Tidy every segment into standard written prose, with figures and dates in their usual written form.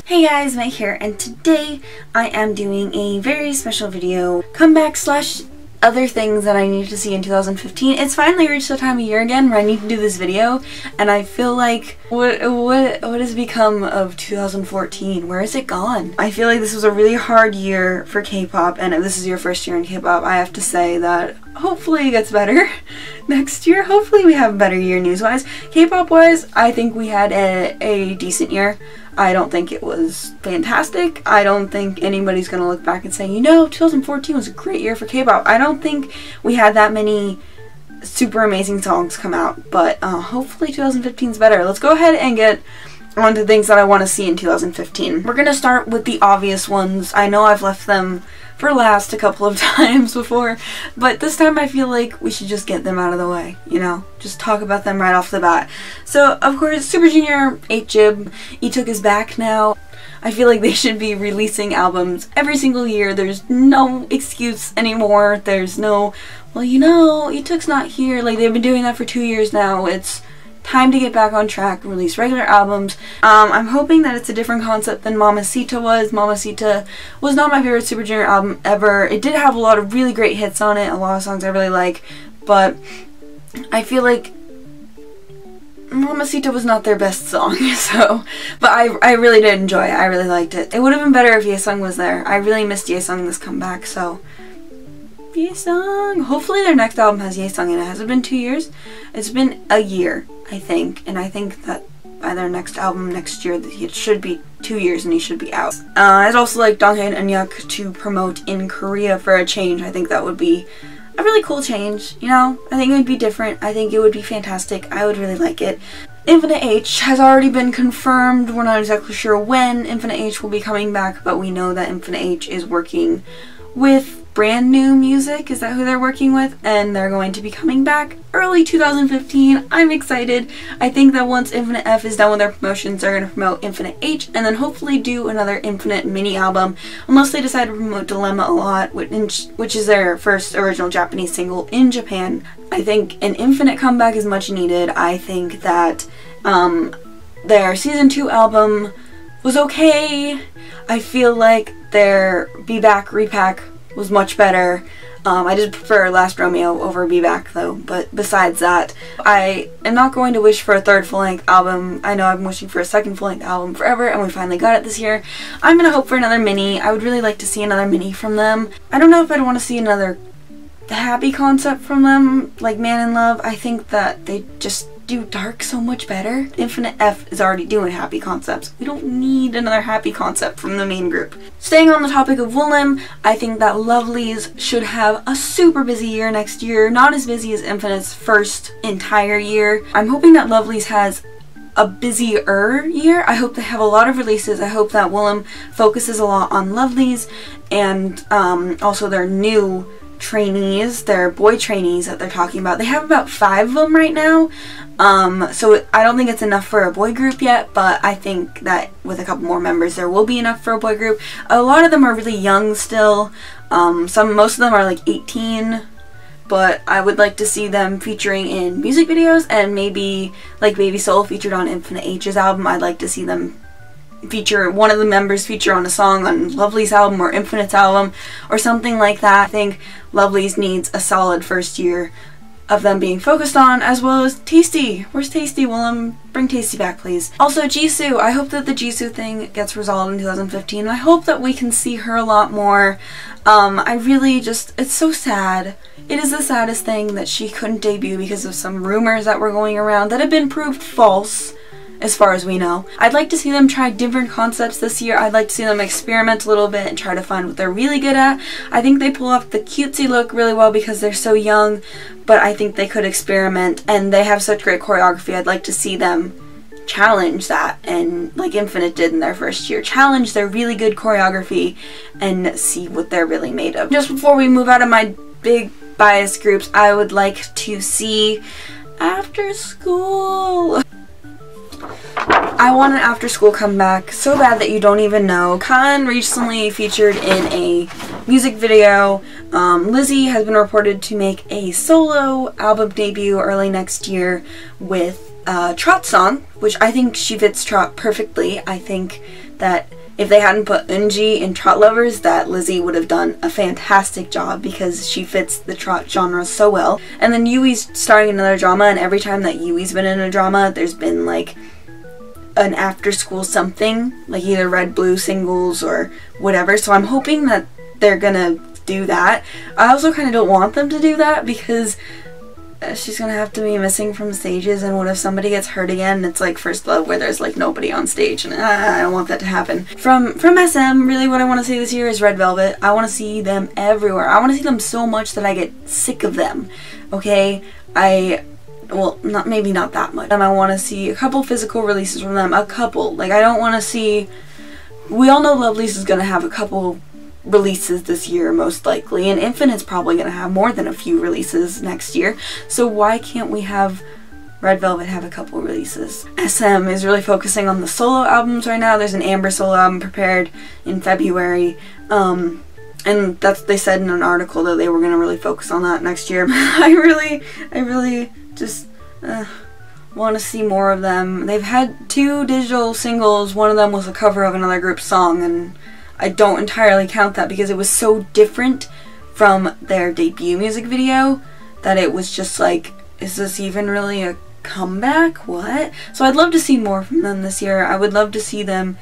Hey guys, Meg here, and today I am doing a very special video, comeback slash other things that I need to see in 2015. It's finally reached the time of year again where I need to do this video, and I feel like what has become of 2014? Where has it gone? I feel like this was a really hard year for K-pop, and if this is your first year in K-pop, I have to say that hopefully it gets better next year. Hopefully we have a better year news-wise. K-pop-wise, I think we had a decent year. I don't think it was fantastic. I don't think anybody's gonna look back and say, you know, 2014 was a great year for K-pop. I don't think we had that many super amazing songs come out, but hopefully 2015 is better. Let's go ahead and get on to things that I want to see in 2015. We're gonna start with the obvious ones. I know I've left them for last a couple of times before, but this time I feel like we should just get them out of the way, you know? Just talk about them right off the bat. So, of course, Super Junior, 8-Jib, Itook is back now. I feel like they should be releasing albums every single year. There's no excuse anymore. There's no, well, you know, Itook's not here. Like, they've been doing that for 2 years now. It's time to get back on track, release regular albums. I'm hoping that it's a different concept than Mamacita was. Mamacita was not my favorite Super Junior album ever. It did have a lot of really great hits on it, a lot of songs I really like, but I feel like Mamacita was not their best song, so, but I really did enjoy it. I really liked it. It would have been better if Ye-sung was there. I really missed Ye-sung this comeback, so Ye-sung. Hopefully their next album has Ye-sung in it. Has it been 2 years? It's been a year, I think, and I think that by their next album next year, it should be 2 years and he should be out. I'd also like Donghae and Eunhyuk to promote in Korea for a change. I think that would be a really cool change, you know? I think it would be different. I think it would be fantastic. I would really like it. Infinite H has already been confirmed. We're not exactly sure when Infinite H will be coming back, but we know that Infinite H is working with Brand New Music. Is that who they're working with? And they're going to be coming back early 2015. I'm excited. I think that once Infinite F is done with their promotions, they're going to promote Infinite H and then hopefully do another Infinite mini album, unless they decide to promote Dilemma a lot, which is their first original Japanese single in Japan. I think an Infinite comeback is much needed. I think that their season 2 album was okay. I feel like their Be Back repack was much better. I did prefer Last Romeo over Be Back though, but besides that, I am not going to wish for a third full-length album. I know I've been wishing for a second full-length album forever, and we finally got it this year. I'm gonna hope for another mini. I would really like to see another mini from them. I don't know if I'd want to see another happy concept from them, like Man in Love. I think that they just do dark so much better. Infinite F is already doing happy concepts. We don't need another happy concept from the main group. Staying on the topic of Woollim, I think that Lovelyz should have a super busy year next year, not as busy as Infinite's first entire year. I'm hoping that Lovelyz has a busier year. I hope they have a lot of releases. I hope that Woollim focuses a lot on Lovelyz and also their new trainees, their boy trainees that they're talking about. They have about 5 of them right now. So I don't think it's enough for a boy group yet, but I think that with a couple more members there will be enough for a boy group. A lot of them are really young still. Most of them are like 18, but I would like to see them featuring in music videos, and maybe like Baby Soul featured on Infinite H's album. I'd like to see them feature, one of the members feature on a song on Lovelyz album or Infinite's album or something like that. I think Lovelyz needs a solid first year of them being focused on, as well as Tasty. Where's Tasty? Willem, bring Tasty back, please. Also, Jisoo. I hope that the Jisoo thing gets resolved in 2015. I hope that we can see her a lot more. I really just, it's so sad. It is the saddest thing that she couldn't debut because of some rumors that were going around that have been proved false, as far as we know. I'd like to see them try different concepts this year. I'd like to see them experiment a little bit and try to find what they're really good at. I think they pull off the cutesy look really well because they're so young, but I think they could experiment, and they have such great choreography. I'd like to see them challenge that, and like Infinite did in their first year, challenge their really good choreography and see what they're really made of. Just before we move out of my big bias groups, I would like to see After School. I want an After School comeback so bad that you don't even know. Khan recently featured in a music video. Lizzie has been reported to make a solo album debut early next year with Trot song, which I think she fits Trot perfectly. I think that if they hadn't put Eunji in Trot Lovers, that Lizzie would have done a fantastic job because she fits the trot genre so well. And then Yui's starting another drama, and every time that Yui's been in a drama, there's been like an after school something, like either red blue singles or whatever. So I'm hoping that they're gonna do that. I also kind of don't want them to do that because she's gonna have to be missing from stages, and what if somebody gets hurt again? It's like First Love where there's like nobody on stage, and I don't want that to happen. From SM, really what I want to see this year is Red Velvet. I want to see them everywhere. I want to see them so much that I get sick of them. Okay, well, maybe not that much. I want to see a couple physical releases from them. A couple. Like, I don't want to see... We all know Lovelyz is going to have a couple releases this year, most likely. And Infinite's probably going to have more than a few releases next year. So why can't we have Red Velvet have a couple releases? SM is really focusing on the solo albums right now. There's an Amber solo album prepared in February. And they said in an article that they were going to really focus on that next year. I really just want to see more of them. They've had 2 digital singles. One of them was a cover of another group's song, and I don't entirely count that because it was so different from their debut music video that it was just like, is this even really a comeback? What? So I'd love to see more from them this year. I would love to see them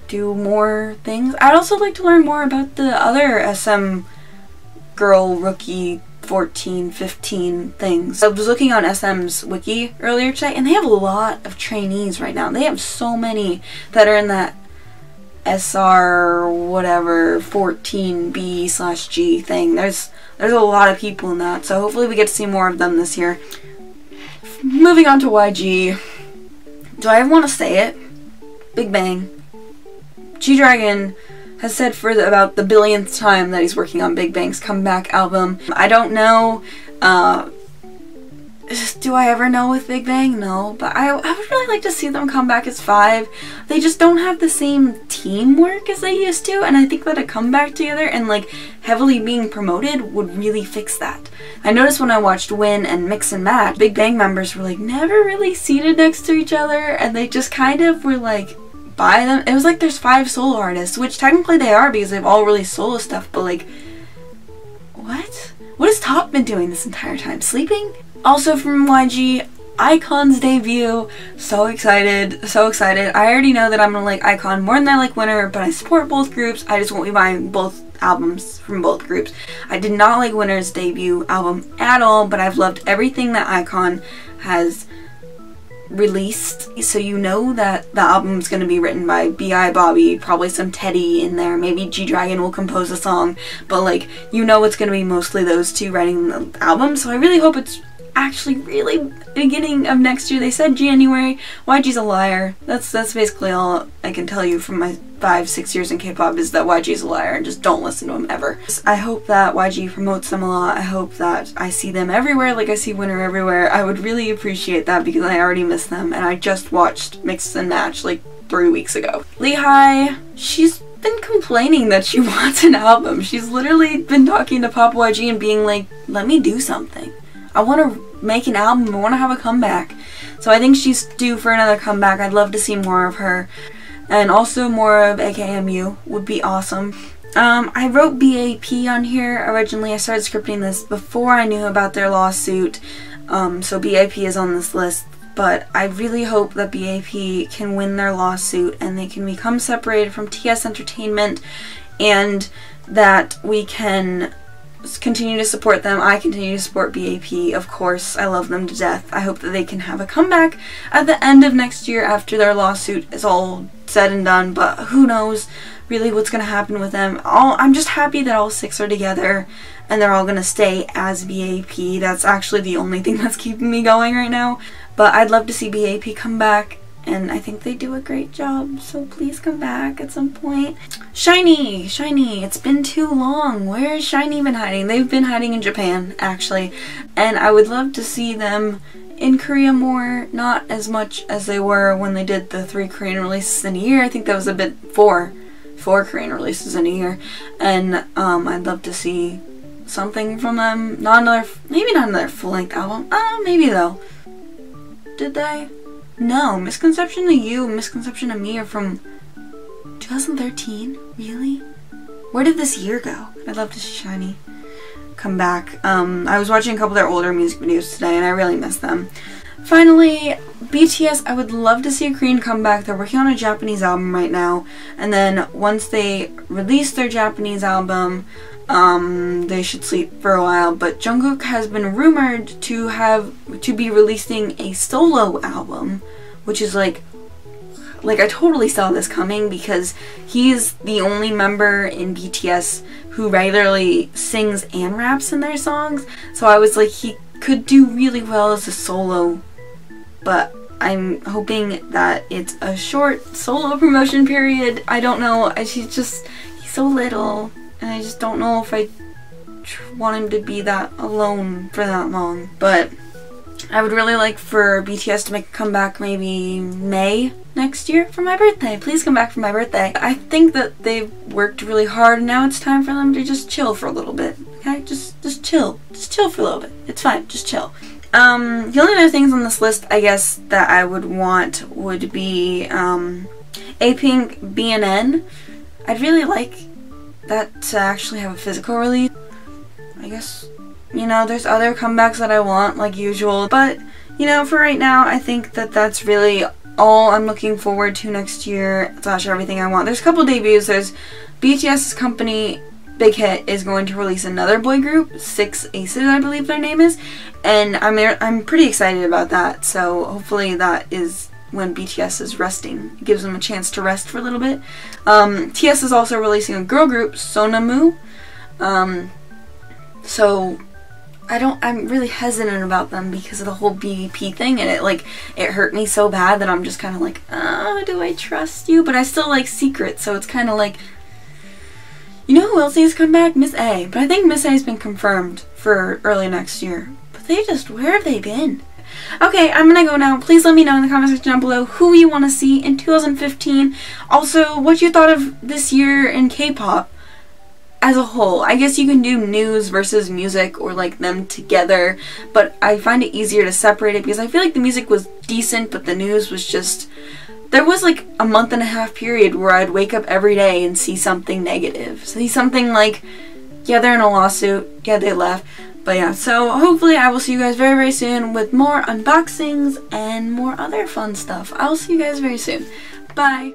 do more things. I'd also like to learn more about the other SM girl rookie 14, 15 things. I was looking on SM's wiki earlier today, and they have a lot of trainees right now. They have so many that are in that SR whatever 14B/G thing. There's a lot of people in that, so hopefully we get to see more of them this year. Moving on to YG. Do I ever want to say it? Big Bang. G-Dragon has said for about the billionth time that he's working on Big Bang's comeback album. I don't know, do I ever know with Big Bang? No, but I would really like to see them come back as 5. They just don't have the same teamwork as they used to, and I think that a comeback together and like heavily being promoted would really fix that. I noticed when I watched Win and Mix and Match, Big Bang members were like never really seated next to each other, and they just kind of were like by them. It was like there's 5 solo artists, which technically they are because they've all released solo stuff, but like, what? What has Top been doing this entire time? Sleeping? Also from YG, iKON's debut. So excited, so excited. I already know that I'm gonna like iKON more than I like Winner, but I support both groups. I just won't be buying both albums from both groups. I did not like Winner's debut album at all, but I've loved everything that iKON has released, so you know that the album's going to be written by B.I. Bobby, probably some Teddy in there, maybe G-Dragon will compose a song, but like, you know it's going to be mostly those 2 writing the album, so I really hope it's actually really beginning of next year. They said January. YG's a liar. That's basically all I can tell you from my 5-6 years in K-pop is that YG's a liar, and just don't listen to him ever. I hope that YG promotes them a lot. I hope that I see them everywhere like I see Winner everywhere. I would really appreciate that because I already miss them, and I just watched Mix and Match like 3 weeks ago. Lehigh, she's been complaining that she wants an album. She's literally been talking to Pop YG and being like, let me do something. I want to make an album. I want to have a comeback. So I think she's due for another comeback. I'd love to see more of her. And also more of AKMU would be awesome. I wrote BAP on here originally. I started scripting this before I knew about their lawsuit. So BAP is on this list. But I really hope that BAP can win their lawsuit and they can become separated from TS Entertainment, and that we can continue to support them. I continue to support BAP, of course. I love them to death. I hope that they can have a comeback at the end of next year after their lawsuit is all said and done, but who knows really what's going to happen with them. I'm just happy that all 6 are together and they're all going to stay as BAP. That's actually the only thing that's keeping me going right now. But I'd love to see BAP come back, and I think they do a great job, so please come back at some point. SHINee! SHINee! It's been too long. Where has SHINee been hiding? They've been hiding in Japan, actually. And I would love to see them in Korea more, not as much as they were when they did the 3 Korean releases in a year. I think that was a bit 4 Korean releases in a year. And I'd love to see something from them. Maybe not another full-length album. Maybe though. Did they? No, Misconception to You and Misconception to Me are from 2013? Really? Where did this year go? I'd love to see SHINee come back. I was watching a couple of their older music videos today and I really miss them. Finally, BTS, I would love to see a Korean comeback. They're working on a Japanese album right now, and then once they release their Japanese album, they should sleep for a while. But Jungkook has been rumored to be releasing a solo album, which is like I totally saw this coming because he's the only member in BTS who regularly sings and raps in their songs. So I was like, he could do really well as a solo, but I'm hoping that it's a short solo promotion period. I don't know. He's so little, and I just don't know if I want him to be that alone for that long. But I would really like for BTS to make a comeback maybe May next year for my birthday. Please come back for my birthday. I think that they've worked really hard and now it's time for them to just chill for a little bit. Okay? Just chill. Just chill for a little bit. It's fine. Just chill. The only other things on this list, I guess, that I would want would be A-Pink, BNN. I'd really like that to actually have a physical release. I guess, you know, there's other comebacks that I want, like usual, but, you know, for right now, I think that that's really all I'm looking forward to next year, / everything I want. There's a couple debuts. There's BTS's company, Big Hit, is going to release another boy group, 6 Aces, I believe their name is, and I'm pretty excited about that, so hopefully that is when BTS is resting. It gives them a chance to rest for a little bit. TS is also releasing a girl group, Sonamu, so I'm really hesitant about them because of the whole BVP thing, and it hurt me so bad that I'm just kind of like, oh, do I trust you? But I still like Secret, so it's kind of like, you know who else needs to come back? Miss A. But I think Miss A has been confirmed for early next year. But where have they been? Okay, I'm gonna go now. Please let me know in the comment section down below who you want to see in 2015. Also, what you thought of this year in K-pop as a whole. I guess you can do news versus music or like them together, but I find it easier to separate it because I feel like the music was decent, but the news was just... There was like a month-and-a-half period where I'd wake up every day and see something negative. See something like, yeah, they're in a lawsuit, yeah, they left. But yeah, so hopefully I will see you guys very, very soon with more unboxings and more other fun stuff. I will see you guys very soon. Bye!